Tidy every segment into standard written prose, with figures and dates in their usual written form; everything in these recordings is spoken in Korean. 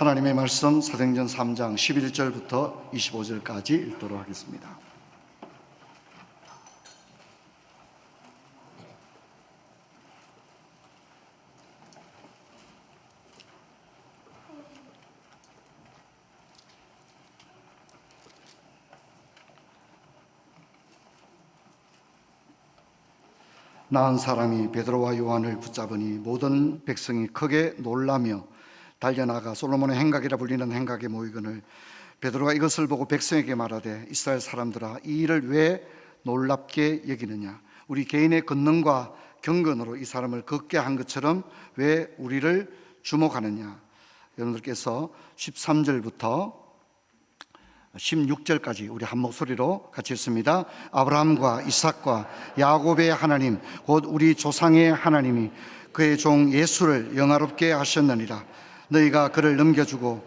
하나님의 말씀 사도행전 3장 11절부터 25절까지 읽도록 하겠습니다. 나은 사람이 베드로와 요한을 붙잡으니 모든 백성이 크게 놀라며 달려나가 솔로몬의 행각이라 불리는 행각에 모이거늘 베드로가 이것을 보고 백성에게 말하되 이스라엘 사람들아 이 일을 왜 놀랍게 여기느냐? 우리 개인의 권능과 경건으로 이 사람을 걷게 한 것처럼 왜 우리를 주목하느냐? 여러분들께서 13절부터 16절까지 우리 한 목소리로 같이 읽습니다. 아브라함과 이삭과 야곱의 하나님 곧 우리 조상의 하나님이 그의 종 예수를 영화롭게 하셨느니라. 너희가 그를 넘겨주고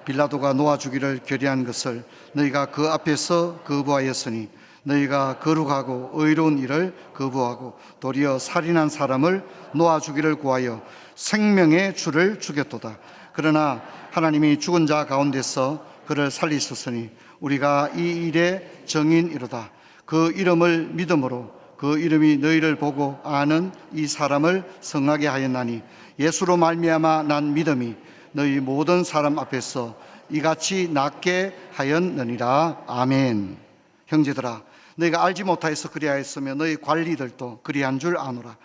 빌라도가 놓아주기를 결의한 것을 너희가 그 앞에서 거부하였으니 너희가 거룩하고 의로운 일을 거부하고 도리어 살인한 사람을 놓아주기를 구하여 생명의 주를 죽였도다. 그러나 하나님이 죽은 자 가운데서 그를 살리셨으니 우리가 이 일의 정인이로다. 그 이름을 믿음으로 그 이름이 너희를 보고 아는 이 사람을 성하게 하였나니 예수로 말미암아 난 믿음이 너희 모든 사람 앞에서 이같이 낫게 하였느니라. 아멘. 형제들아 너희가 알지 못하여서 그리하였으며 너희 관리들도 그리한 줄 아노라.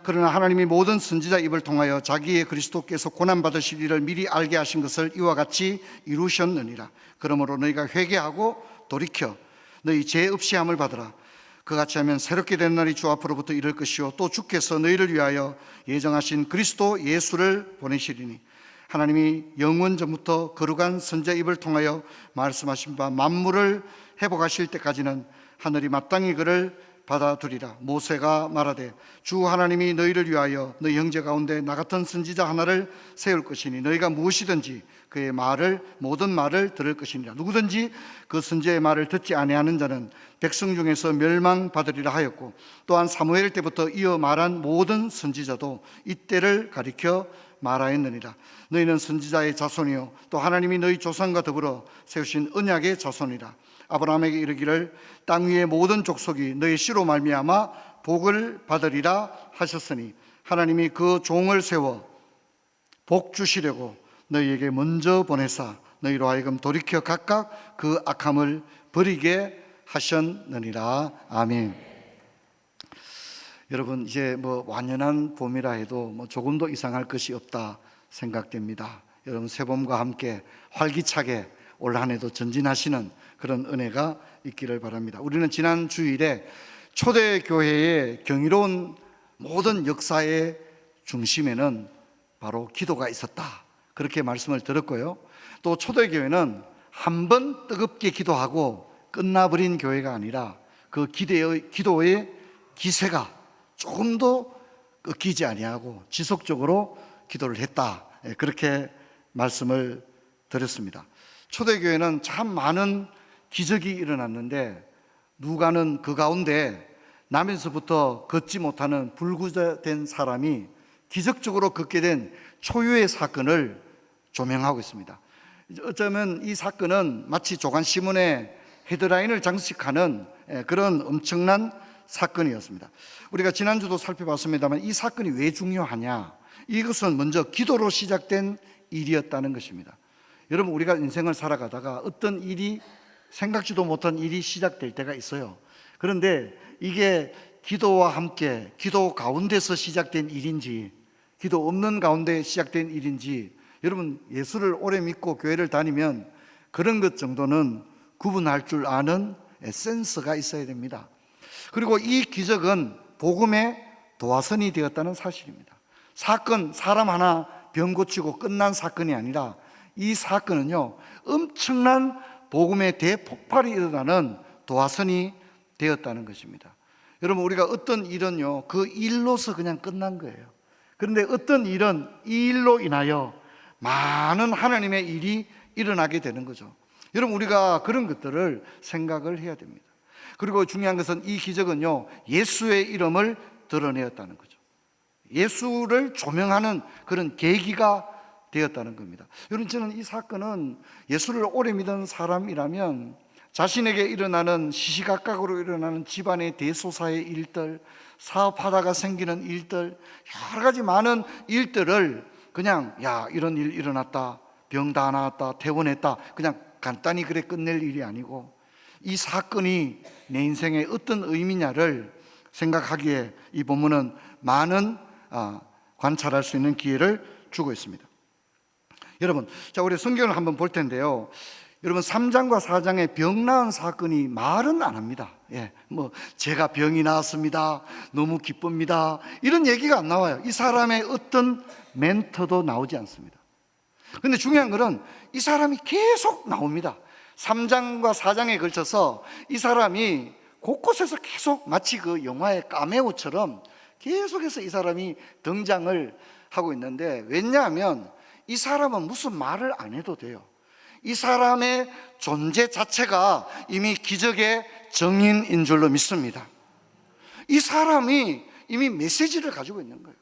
그러나 하나님이 모든 선지자 입을 통하여 자기의 그리스도께서 고난받으실 일을 미리 알게 하신 것을 이와 같이 이루셨느니라. 그러므로 너희가 회개하고 돌이켜 너희 죄 없이 함을 받으라. 그같이 하면 새롭게 된 날이 주 앞으로부터 이를 것이요 또 주께서 너희를 위하여 예정하신 그리스도 예수를 보내시리니 하나님이 영원 전부터 거룩한 선지자 입을 통하여 말씀하신 바 만물을 회복하실 때까지는 하늘이 마땅히 그를 받아두리라. 모세가 말하되 주 하나님이 너희를 위하여 너희 형제 가운데 나 같은 선지자 하나를 세울 것이니 너희가 무엇이든지 그의 말을 모든 말을 들을 것이니라. 누구든지 그 선지자의 말을 듣지 아니하는 자는 백성 중에서 멸망받으리라 하였고 또한 사무엘 때부터 이어 말한 모든 선지자도 이때를 가리켜 말하였느니라. 너희는 선지자의 자손이요 또 하나님이 너희 조상과 더불어 세우신 언약의 자손이라. 아브라함에게 이르기를 땅 위의 모든 족속이 너희 씨로 말미암아 복을 받으리라 하셨으니 하나님이 그 종을 세워 복 주시려고 너희에게 먼저 보내사 너희로 하여금 돌이켜 각각 그 악함을 버리게 하셨느니라. 아멘. 여러분 이제 완연한 봄이라 해도 조금도 이상할 것이 없다 생각됩니다. 여러분 새봄과 함께 활기차게 올 한 해도 전진하시는 그런 은혜가 있기를 바랍니다. 우리는 지난 주일에 초대교회의 경이로운 모든 역사의 중심에는 바로 기도가 있었다 그렇게 말씀을 들었고요. 또 초대교회는 한 번 뜨겁게 기도하고 끝나버린 교회가 아니라 그 기도의 기세가 조금도 꺾이지 아니하고 지속적으로 기도를 했다 그렇게 말씀을 드렸습니다. 초대교회는 참 많은 기적이 일어났는데 누가는 그 가운데 나면서부터 걷지 못하는 불구자된 사람이 기적적으로 걷게 된 초유의 사건을 조명하고 있습니다. 어쩌면 이 사건은 마치 조간시문의 헤드라인을 장식하는 그런 엄청난 사건이었습니다. 우리가 지난주도 살펴봤습니다만 이 사건이 왜 중요하냐? 이것은 먼저 기도로 시작된 일이었다는 것입니다. 여러분 우리가 인생을 살아가다가 어떤 일이 생각지도 못한 일이 시작될 때가 있어요. 그런데 이게 기도와 함께 기도 가운데서 시작된 일인지 기도 없는 가운데 시작된 일인지 여러분 예수를 오래 믿고 교회를 다니면 그런 것 정도는 구분할 줄 아는 센스가 있어야 됩니다. 그리고 이 기적은 복음의 도화선이 되었다는 사실입니다. 사람 하나 병 고치고 끝난 사건이 아니라 이 사건은요 엄청난 복음의 대폭발이 일어나는 도화선이 되었다는 것입니다. 여러분 우리가 어떤 일은요 그 일로서 그냥 끝난 거예요. 그런데 어떤 일은 이 일로 인하여 많은 하나님의 일이 일어나게 되는 거죠. 여러분 우리가 그런 것들을 생각을 해야 됩니다. 그리고 중요한 것은 이 기적은요 예수의 이름을 드러내었다는 거죠. 예수를 조명하는 그런 계기가 되었다는 겁니다. 여러분, 저는 이 사건은 예수를 오래 믿은 사람이라면 자신에게 일어나는 시시각각으로 일어나는 집안의 대소사의 일들, 사업하다가 생기는 일들, 여러 가지 많은 일들을 그냥 이런 일 일어났다, 병 다 나았다, 퇴원했다, 그냥 간단히 그래 끝낼 일이 아니고 이 사건이 내 인생에 어떤 의미냐를 생각하기에 이 본문은 많은 관찰할 수 있는 기회를 주고 있습니다. 여러분, 자, 우리 성경을 한번 볼 텐데요. 여러분, 3장과 4장에 병 나은 사건이 말은 안 합니다. 제가 병이 나았습니다, 너무 기쁩니다, 이런 얘기가 안 나와요. 이 사람의 어떤 멘트도 나오지 않습니다. 근데 중요한 것은 이 사람이 계속 나옵니다. 3장과 4장에 걸쳐서 이 사람이 곳곳에서 계속 마치 그 영화의 카메오처럼 계속해서 이 사람이 등장을 하고 있는데, 왜냐하면 이 사람은 무슨 말을 안 해도 돼요. 이 사람의 존재 자체가 이미 기적의 증인인 줄로 믿습니다. 이 사람이 이미 메시지를 가지고 있는 거예요.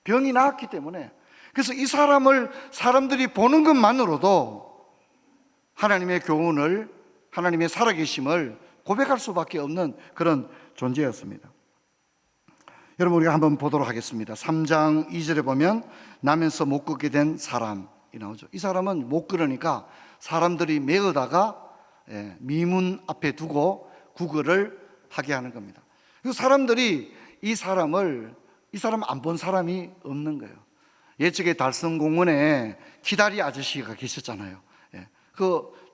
병이 나았기 때문에. 그래서 이 사람을 사람들이 보는 것만으로도 하나님의 교훈을, 하나님의 살아계심을 고백할 수밖에 없는 그런 존재였습니다. 여러분, 우리가 한번 보도록 하겠습니다. 3장 2절에 보면 나면서 못 걷게 된 사람이 나오죠. 이 사람은 못 걸으니까 사람들이 메어다가 미문 앞에 두고 구걸을 하게 하는 겁니다. 그래서 사람들이 이 사람 안 본 사람이 없는 거예요. 예측에 달성공원에 기다리 아저씨가 계셨잖아요.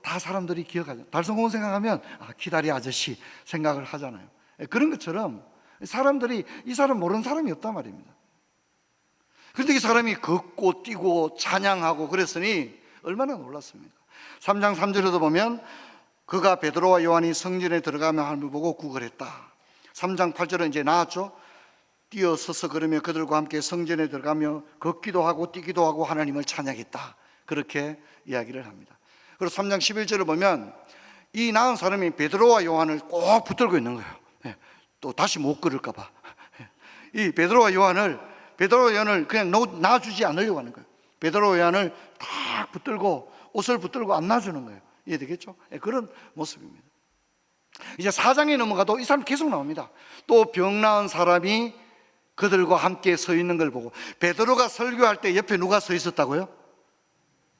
다 사람들이 기억하죠. 달성공원 생각하면 기다리 아저씨 생각을 하잖아요. 그런 것처럼 사람들이 이 사람 모르는 사람이 없단 말입니다. 그런데 이 사람이 걷고 뛰고 찬양하고 그랬으니 얼마나 놀랐습니까? 3장 3절에도 보면 그가 베드로와 요한이 성전에 들어가며 하나님을 보고 구걸했다. 3장 8절은 이제 나왔죠. 뛰어서서 걸으며 그들과 함께 성전에 들어가며 걷기도 하고 뛰기도 하고 하나님을 찬양했다. 그렇게 이야기를 합니다. 그리고 3장 11절을 보면 이 나은 사람이 베드로와 요한을 꼭 붙들고 있는 거예요. 또 다시 못 걸을까 봐. 이 베드로와 요한을 그냥 놔주지 않으려고 하는 거예요. 베드로와 요한을 딱 붙들고 옷을 붙들고 안 놔주는 거예요. 이해되겠죠? 그런 모습입니다. 이제 4장에 넘어가도 이 사람 계속 나옵니다. 또 병 나은 사람이 그들과 함께 서 있는 걸 보고, 베드로가 설교할 때 옆에 누가 서 있었다고요?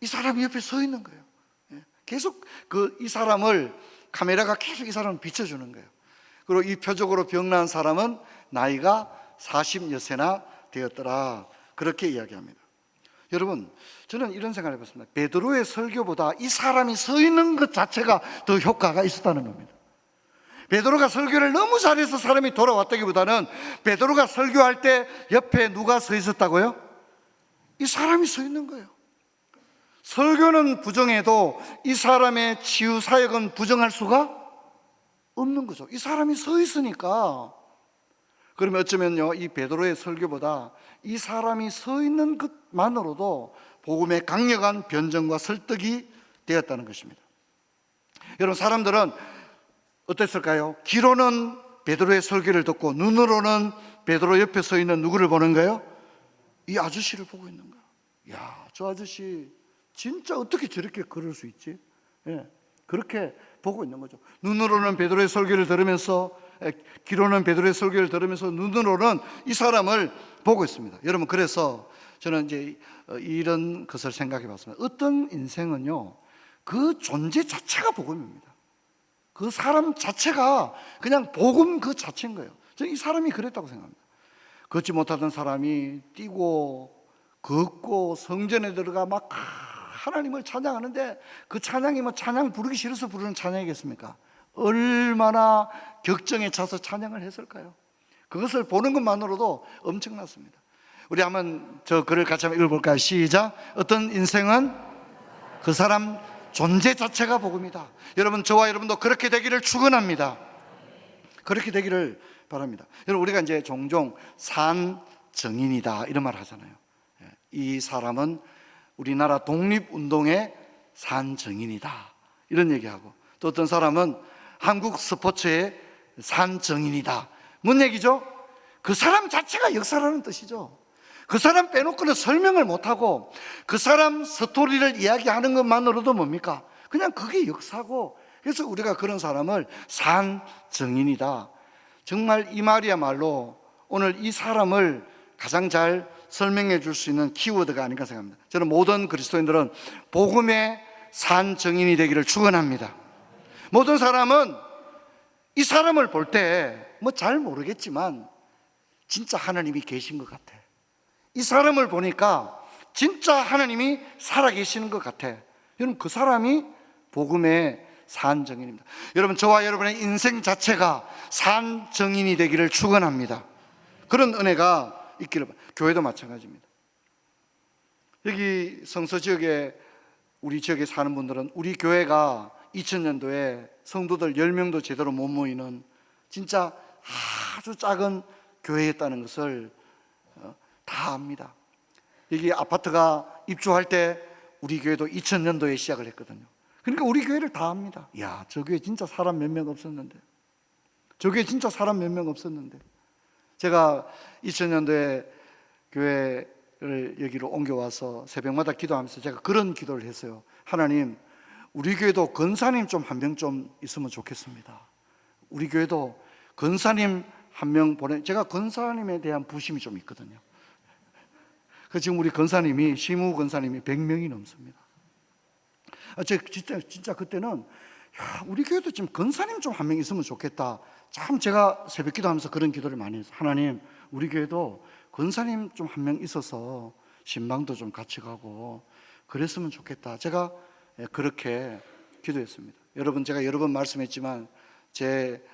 이 사람이 옆에 서 있는 거예요. 계속 이 사람을, 카메라가 계속 이 사람을 비춰주는 거예요. 그리고 이 표적으로 병 나은 사람은 나이가 40여세나 되었더라. 그렇게 이야기합니다. 여러분, 저는 이런 생각을 해봤습니다. 베드로의 설교보다 이 사람이 서 있는 것 자체가 더 효과가 있었다는 겁니다. 베드로가 설교를 너무 잘해서 사람이 돌아왔다기보다는 베드로가 설교할 때 옆에 누가 서 있었다고요? 이 사람이 서 있는 거예요. 설교는 부정해도 이 사람의 치유 사역은 부정할 수가 없는 거죠. 이 사람이 서 있으니까. 그러면 어쩌면요, 이 베드로의 설교보다 이 사람이 서 있는 것만으로도 복음의 강력한 변증과 설득이 되었다는 것입니다. 여러분, 사람들은 어땠을까요? 귀로는 베드로의 설교를 듣고 눈으로는 베드로 옆에 서 있는 누구를 보는 거예요? 이 아저씨를 보고 있는 거예요. 야, 저 아저씨 진짜 어떻게 저렇게 걸을 수 있지? 그렇게 보고 있는 거죠. 눈으로는 베드로의 설교를 들으면서, 귀로는 베드로의 설교를 들으면서 눈으로는 이 사람을 보고 있습니다. 여러분, 그래서 저는 이제 이런 것을 생각해 봤습니다. 어떤 인생은요, 그 존재 자체가 복음입니다. 그 사람 자체가 그냥 복음 그 자체인 거예요. 저는 이 사람이 그랬다고 생각합니다. 걷지 못하던 사람이 뛰고 걷고 성전에 들어가 막 하나님을 찬양하는데, 그 찬양이 찬양 부르기 싫어서 부르는 찬양이겠습니까? 얼마나 격정에 차서 찬양을 했을까요? 그것을 보는 것만으로도 엄청났습니다. 우리 한번 저 글을 같이 한번 읽어볼까요? 시작. 어떤 인생은 그 사람 존재 자체가 복음이다. 여러분, 저와 여러분도 그렇게 되기를 축원합니다. 그렇게 되기를 바랍니다. 여러분, 우리가 이제 종종 산 증인이다 이런 말 하잖아요. 이 사람은 우리나라 독립운동의 산 증인이다 이런 얘기하고, 또 어떤 사람은 한국 스포츠의 산 증인이다. 뭔 얘기죠? 그 사람 자체가 역사라는 뜻이죠. 그 사람 빼놓고는 설명을 못하고 그 사람 스토리를 이야기하는 것만으로도 뭡니까? 그냥 그게 역사고, 그래서 우리가 그런 사람을 산 증인이다. 정말 이 말이야말로 오늘 이 사람을 가장 잘 설명해 줄 수 있는 키워드가 아닌가 생각합니다. 저는 모든 그리스도인들은 복음의 산 증인이 되기를 축원합니다. 모든 사람은 이 사람을 볼 때 뭐 잘 모르겠지만 진짜 하나님이 계신 것 같아. 이 사람을 보니까 진짜 하나님이 살아계시는 것 같아. 여러분, 그 사람이 복음의 산 증인입니다. 여러분, 저와 여러분의 인생 자체가 산 증인이 되기를 축원합니다. 그런 은혜가 있기를 바랍니다. 교회도 마찬가지입니다. 여기 성서 지역에, 우리 지역에 사는 분들은 우리 교회가 2000년도에 성도들 10명도 제대로 못 모이는 진짜 아주 작은 교회였다는 것을 다 압니다. 여기 아파트가 입주할 때 우리 교회도 2000년도에 시작을 했거든요. 그러니까 우리 교회를 다 압니다. 야, 저 교회 진짜 사람 몇 명 없었는데, 저 교회 진짜 사람 몇 명 없었는데. 제가 2000년도에 교회를 여기로 옮겨와서 새벽마다 기도하면서 제가 그런 기도를 했어요. 하나님, 우리 교회도 권사님 좀 한 명 좀 있으면 좋겠습니다. 우리 교회도 권사님 한 명 제가 권사님에 대한 부심이 좀 있거든요. 그 지금 우리 권사님이, 시무 권사님이 100명이 넘습니다. 제가 진짜 그때는 우리 교회도 지금 권사님 좀 한 명 있으면 좋겠다. 참 제가 새벽 기도하면서 그런 기도를 많이 했어요. 하나님, 우리 교회도 권사님 좀 한 명 있어서 신방도 좀 같이 가고 그랬으면 좋겠다. 제가 그렇게 기도했습니다. 여러분, 제가 여러 번 말씀했지만 제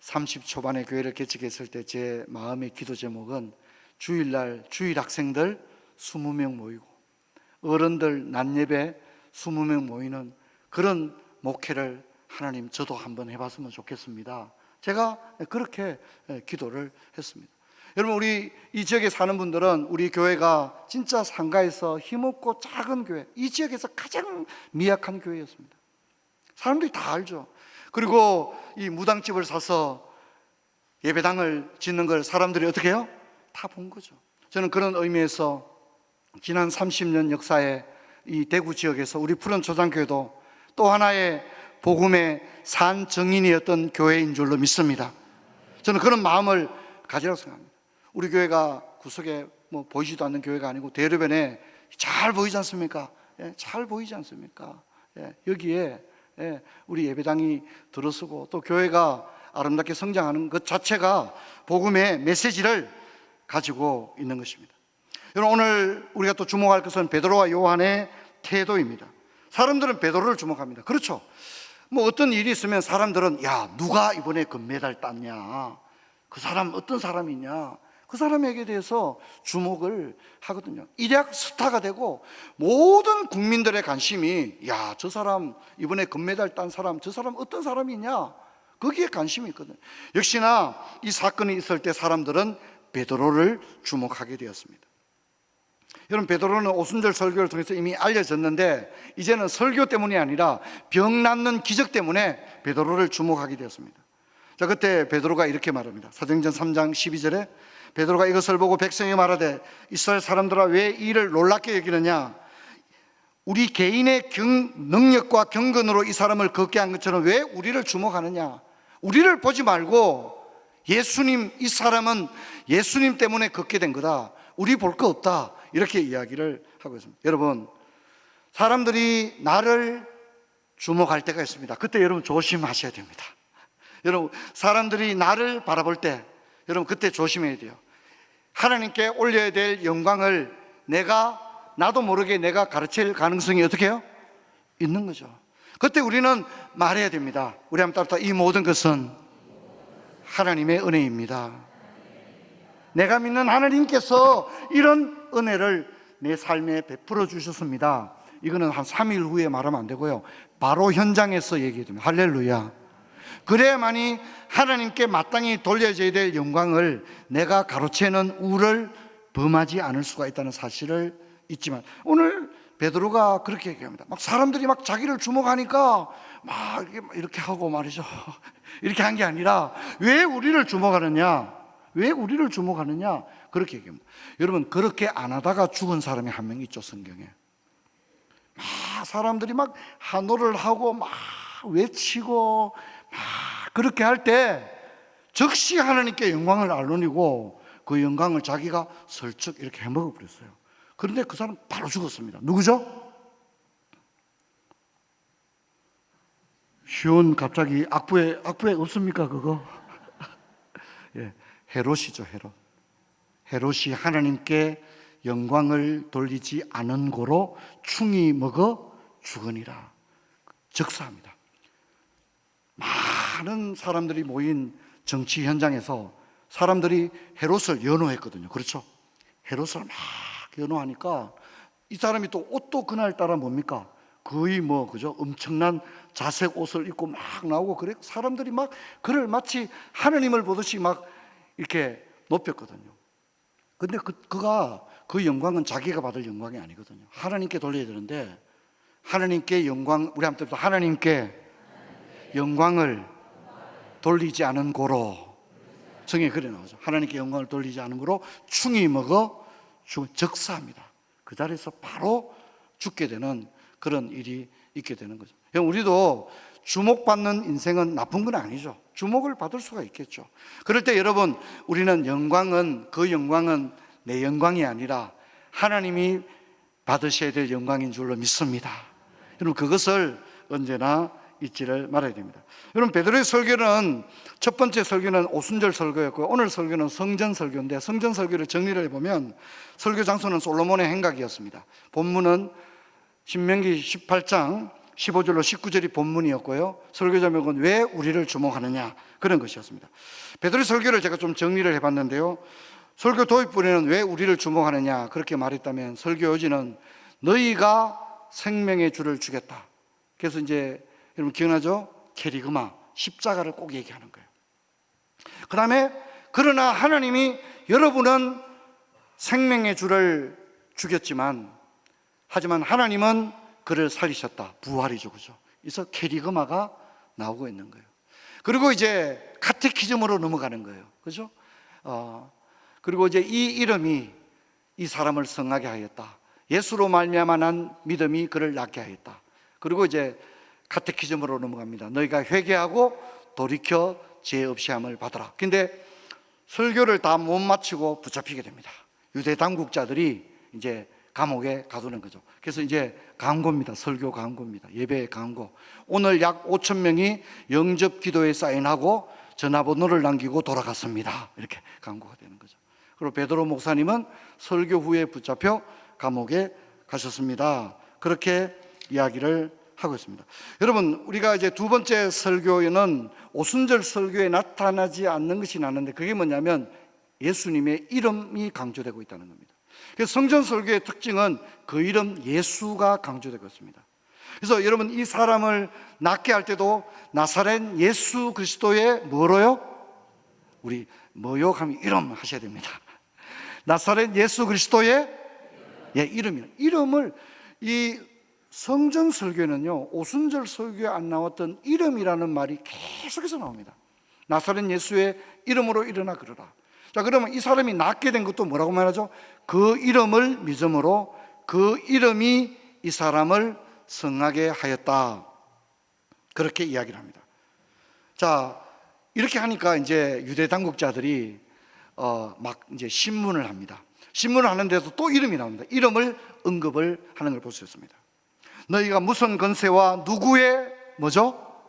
30 초반에 교회를 개척했을 때 제 마음의 기도 제목은 주일날 주일 학생들 20명 모이고 어른들 낮 예배 20명 모이는 그런 목회를 하나님 저도 한번 해봤으면 좋겠습니다. 제가 그렇게 기도를 했습니다. 여러분, 우리 이 지역에 사는 분들은 우리 교회가 진짜 상가에서 힘없고 작은 교회, 이 지역에서 가장 미약한 교회였습니다. 사람들이 다 알죠. 그리고 이 무당집을 사서 예배당을 짓는 걸 사람들이 어떻게 해요? 다 본 거죠. 저는 그런 의미에서 지난 30년 역사에 이 대구 지역에서 우리 푸른 초장교회도 또 하나의 복음의 산 증인이었던 교회인 줄로 믿습니다. 저는 그런 마음을 가지라고 생각합니다. 우리 교회가 구석에 뭐 보이지도 않는 교회가 아니고 대로변에 잘 보이지 않습니까? 잘 보이지 않습니까? 여기에 우리 예배당이 들어서고 또 교회가 아름답게 성장하는 것 자체가 복음의 메시지를 가지고 있는 것입니다. 여러분, 오늘 우리가 또 주목할 것은 베드로와 요한의 태도입니다. 사람들은 베드로를 주목합니다. 그렇죠. 뭐 어떤 일이 있으면 사람들은 야, 누가 이번에 금메달 땄냐, 그 사람 어떤 사람이냐, 그 사람에게 대해서 주목을 하거든요. 일약 스타가 되고 모든 국민들의 관심이 야, 저 사람 이번에 금메달 딴 사람, 저 사람 어떤 사람이냐, 거기에 관심이 있거든요. 역시나 이 사건이 있을 때 사람들은 베드로를 주목하게 되었습니다. 여러분, 베드로는 오순절 설교를 통해서 이미 알려졌는데 이제는 설교 때문이 아니라 병 낫는 기적 때문에 베드로를 주목하게 되었습니다. 자, 그때 베드로가 이렇게 말합니다. 사도행전 3장 12절에 베드로가 이것을 보고 백성이 말하되 이스라엘 사람들아, 왜 이 일을 놀랍게 여기느냐? 우리 개인의 능력과 경건으로 이 사람을 걷게 한 것처럼 왜 우리를 주목하느냐? 우리를 보지 말고 예수님, 이 사람은 예수님 때문에 걷게 된 거다, 우리 볼 거 없다, 이렇게 이야기를 하고 있습니다. 여러분, 사람들이 나를 주목할 때가 있습니다. 그때 여러분 조심하셔야 됩니다. 여러분, 사람들이 나를 바라볼 때 여러분 그때 조심해야 돼요. 하나님께 올려야 될 영광을 나도 모르게 내가 가르칠 가능성이 어떻게 해요? 있는 거죠. 그때 우리는 말해야 됩니다. 우리 한번 따라, 이 모든 것은 하나님의 은혜입니다. 내가 믿는 하나님께서 이런 은혜를 내 삶에 베풀어 주셨습니다. 이거는 한 3일 후에 말하면 안 되고요, 바로 현장에서 얘기해야 됩니다. 할렐루야. 그래야만이 하나님께 마땅히 돌려져야 될 영광을 내가 가로채는 우를 범하지 않을 수가 있다는 사실을 잊지만, 오늘 베드로가 그렇게 얘기합니다. 막 사람들이 막 자기를 주목하니까 막 이렇게 하고 말이죠. 이렇게 한 게 아니라 왜 우리를 주목하느냐? 왜 우리를 주목하느냐? 그렇게 얘기합니다. 여러분, 그렇게 안 하다가 죽은 사람이 한 명 있죠, 성경에. 막 사람들이 막 한호를 하고 막 외치고 막 그렇게 할 때 즉시 하나님께 영광을 알론이고 그 영광을 자기가 슬쩍 이렇게 해먹어 버렸어요. 그런데 그 사람 바로 죽었습니다. 누구죠? 시온 갑자기 악부에 없습니까 그거? 예, 헤롯이죠, 헤롯. 헤롯이 하나님께 영광을 돌리지 않은 고로 충이 먹어 죽으니라. 즉사합니다. 많은 사람들이 모인 정치 현장에서 사람들이 헤롯을 연호했거든요. 그렇죠? 헤롯을 막 연호하니까 이 사람이 또 옷도 그날따라 뭡니까? 거의 그죠? 엄청난 자색 옷을 입고 막 나오고 그래. 사람들이 막 그를 마치 하느님을 보듯이 막 이렇게 높였거든요. 근데 그가 그 영광은 자기가 받을 영광이 아니거든요. 하나님께 돌려야 되는데 하나님께 영광, 우리 한번 또 하나님께 영광을 돌리지 않은 고로, 성경에 그래 나오죠. 하나님께 영광을 돌리지 않은 고로 충이 먹어 즉사합니다. 그 자리에서 바로 죽게 되는 그런 일이 있게 되는 거죠. 우리도 주목받는 인생은 나쁜 건 아니죠. 주목을 받을 수가 있겠죠. 그럴 때 여러분, 우리는 그 영광은 내 영광이 아니라 하나님이 받으셔야 될 영광인 줄로 믿습니다. 여러분, 그것을 언제나 잊지를 말아야 됩니다. 여러분, 베드로의 설교는 첫 번째 설교는 오순절 설교였고요. 오늘 설교는 성전 설교인데 성전 설교를 정리를 해보면 설교 장소는 솔로몬의 행각이었습니다. 본문은 신명기 18장 15절로 19절이 본문이었고요. 설교 제목은 왜 우리를 주목하느냐, 그런 것이었습니다. 베드로의 설교를 제가 좀 정리를 해봤는데요. 설교 도입부에는 왜 우리를 주목하느냐 그렇게 말했다면, 설교 요지는 너희가 생명의 주를 주겠다. 그래서 이제 여러분 기억나죠? 캐리그마, 십자가를 꼭 얘기하는 거예요. 그 다음에 그러나 하나님이 여러분은 생명의 주를 죽였지만 하지만 하나님은 그를 살리셨다. 부활이죠, 그죠? 그래서 캐리그마가 나오고 있는 거예요. 그리고 이제 카테키즘으로 넘어가는 거예요, 그죠? 그리고 이제 이 이름이 이 사람을 성하게 하였다. 예수로 말미암아 난 믿음이 그를 낫게 하였다. 그리고 이제 카테키즘으로 넘어갑니다. 너희가 회개하고 돌이켜 죄 없이 함을 받아라. 근데 설교를 다 못 마치고 붙잡히게 됩니다. 유대 당국자들이 이제 감옥에 가두는 거죠. 그래서 이제 강고입니다. 설교 강고입니다. 예배 강고. 오늘 약 5천 명이 영접 기도에 사인하고 전화번호를 남기고 돌아갔습니다. 이렇게 강고가 되는 거죠. 그리고 베드로 목사님은 설교 후에 붙잡혀 감옥에 가셨습니다. 그렇게 이야기를 하고 있습니다. 여러분, 우리가 이제 두 번째 설교에는 오순절 설교에 나타나지 않는 것이 나는데, 그게 뭐냐면 예수님의 이름이 강조되고 있다는 겁니다. 그래서 성전 설교의 특징은 그 이름 예수가 강조되고 있습니다. 그래서 여러분, 이 사람을 낫게 할 때도 나사렛 예수 그리스도의 뭐로요? 우리 뭐요? 하면 이름 하셔야 됩니다. 나사렛 예수 그리스도의 이름이에요. 이름을, 이 성전 설교에는요, 오순절 설교에 안 나왔던 이름이라는 말이 계속해서 나옵니다. 나사렛 예수의 이름으로 일어나 그러라. 자, 그러면 이 사람이 낫게 된 것도 뭐라고 말하죠? 그 이름을 믿음으로 그 이름이 이 사람을 성하게 하였다. 그렇게 이야기를 합니다. 자, 이렇게 하니까 이제 유대 당국자들이 막 이제 신문을 합니다. 신문을 하는데도 또 이름이 나옵니다. 이름을 언급을 하는 걸 볼 수 있습니다. 너희가 무슨 권세와 누구의 뭐죠?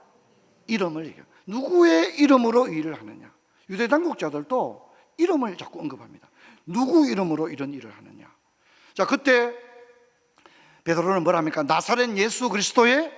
이름을 얘기해요. 누구의 이름으로 일을 하느냐. 유대 당국자들도 이름을 자꾸 언급합니다. 누구 이름으로 이런 일을 하느냐. 자, 그때 베드로는 뭐라 합니까? 나사렛 예수 그리스도의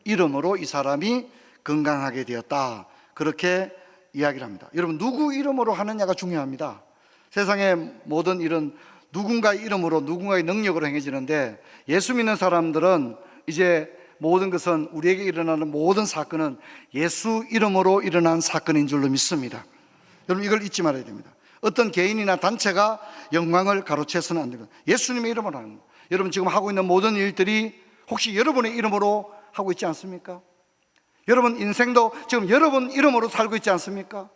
이름으로 이 사람이 건강하게 되었다. 그렇게 이야기를 합니다. 여러분, 누구 이름으로 하느냐가 중요합니다. 세상의 모든 일은 누군가의 이름으로, 누군가의 능력으로 행해지는데, 예수 믿는 사람들은 이제 모든 것은, 우리에게 일어나는 모든 사건은 예수 이름으로 일어난 사건인 줄로 믿습니다. 여러분, 이걸 잊지 말아야 됩니다. 어떤 개인이나 단체가 영광을 가로채서는 안 됩니다. 예수님의 이름으로 하는 거예요. 여러분, 지금 하고 있는 모든 일들이 혹시 여러분의 이름으로 하고 있지 않습니까? 여러분 인생도 지금 여러분 이름으로 살고 있지 않습니까?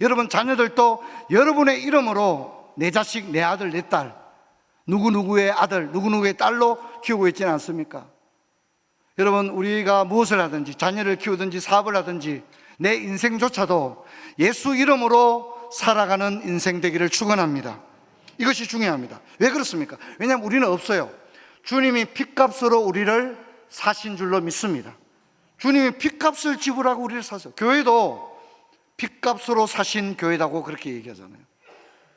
여러분 자녀들도 여러분의 이름으로 내 자식, 내 아들, 내 딸, 누구누구의 아들, 누구누구의 딸로 키우고 있지는 않습니까? 여러분, 우리가 무엇을 하든지, 자녀를 키우든지 사업을 하든지 내 인생조차도 예수 이름으로 살아가는 인생 되기를 축원합니다. 이것이 중요합니다. 왜 그렇습니까? 왜냐하면 우리는 없어요. 주님이 핏값으로 우리를 사신 줄로 믿습니다. 주님이 핏값을 지불하고 우리를 사서, 교회도 핏값으로 사신 교회라고 그렇게 얘기하잖아요.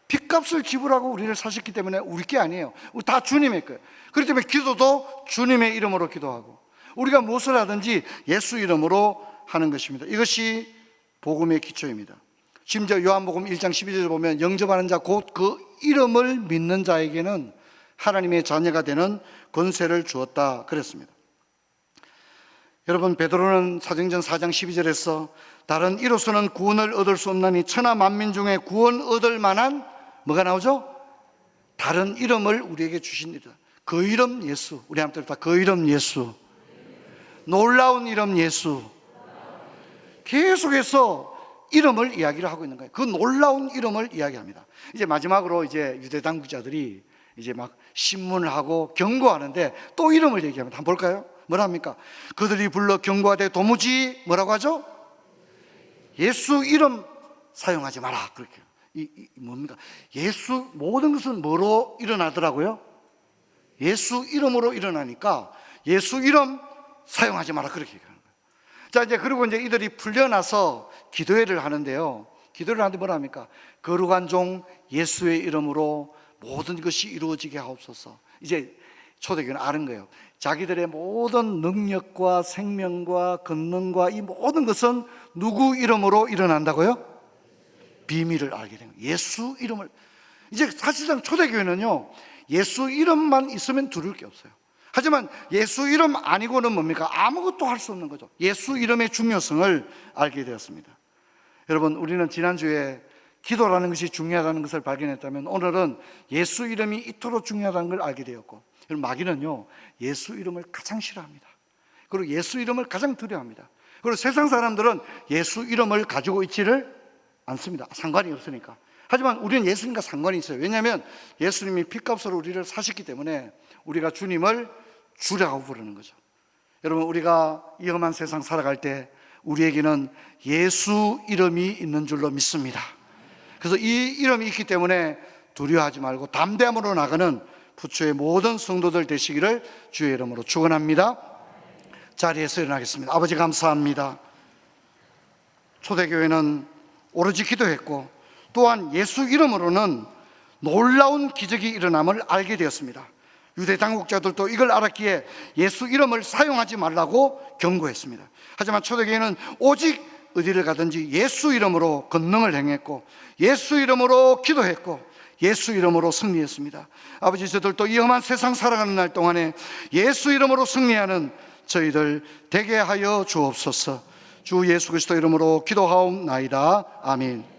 핏값을 지불하고 우리를 사셨기 때문에 우리 게 아니에요. 우리 다 주님의 거예요. 그렇기 때문에 기도도 주님의 이름으로 기도하고, 우리가 무엇을 하든지 예수 이름으로 하는 것입니다. 이것이 복음의 기초입니다. 심지어 요한복음 1장 12절을 보면 영접하는 자 곧 그 이름을 믿는 자에게는 하나님의 자녀가 되는 권세를 주었다 그랬습니다. 여러분, 베드로는 사도행전 4장 12절에서 다른 이로서는 구원을 얻을 수 없나니 천하 만민 중에 구원 얻을 만한 뭐가 나오죠? 다른 이름을 우리에게 주신이다. 그 이름 예수. 우리 한번 다 그 이름 예수. 놀라운 이름 예수. 계속해서 이름을 이야기를 하고 있는 거예요. 그 놀라운 이름을 이야기합니다. 이제 마지막으로 이제 유대 당국자들이 이제 막 신문을 하고 경고하는데 또 이름을 얘기합니다. 한번 볼까요? 뭐라 합니까? 그들이 불러 경고하되 도무지 뭐라고 하죠? 예수 이름 사용하지 마라. 그렇게. 뭡니까? 예수, 모든 것은 뭐로 일어나더라고요? 예수 이름으로 일어나니까 예수 이름 사용하지 마라. 그렇게 얘기하는 거예요. 자, 이제 그리고 이제 이들이 풀려나서 기도회를 하는데요. 기도를 하는데 뭐라 합니까? 거룩한 종 예수의 이름으로 모든 것이 이루어지게 하옵소서. 이제 초대교회는 아는 거예요. 자기들의 모든 능력과 생명과 권능과 이 모든 것은 누구 이름으로 일어난다고요? 비밀을 알게 된 거예요. 예수 이름을. 이제 사실상 초대교회는요, 예수 이름만 있으면 두려울 게 없어요. 하지만 예수 이름 아니고는 뭡니까? 아무것도 할 수 없는 거죠. 예수 이름의 중요성을 알게 되었습니다. 여러분, 우리는 지난주에 기도라는 것이 중요하다는 것을 발견했다면 오늘은 예수 이름이 이토록 중요하다는 걸 알게 되었고, 마귀는요 예수 이름을 가장 싫어합니다. 그리고 예수 이름을 가장 두려워합니다. 그리고 세상 사람들은 예수 이름을 가지고 있지를 않습니다. 상관이 없으니까. 하지만 우리는 예수님과 상관이 있어요. 왜냐하면 예수님이 핏값으로 우리를 사셨기 때문에 우리가 주님을 주라고 부르는 거죠. 여러분, 우리가 이 험한 세상 살아갈 때 우리에게는 예수 이름이 있는 줄로 믿습니다. 그래서 이 이름이 있기 때문에 두려워하지 말고 담대함으로 나가는 부초의 모든 성도들 되시기를 주의 이름으로 축원합니다. 자리에서 일어나겠습니다. 아버지, 감사합니다. 초대교회는 오로지 기도했고 또한 예수 이름으로는 놀라운 기적이 일어남을 알게 되었습니다. 유대 당국자들도 이걸 알았기에 예수 이름을 사용하지 말라고 경고했습니다. 하지만 초대교회는 오직 어디를 가든지 예수 이름으로 권능을 행했고 예수 이름으로 기도했고 예수 이름으로 승리했습니다. 아버지, 저들도 이 험한 세상 살아가는 날 동안에 예수 이름으로 승리하는 저희들 되게 하여 주옵소서. 주 예수 그리스도 이름으로 기도하옵나이다. 아멘.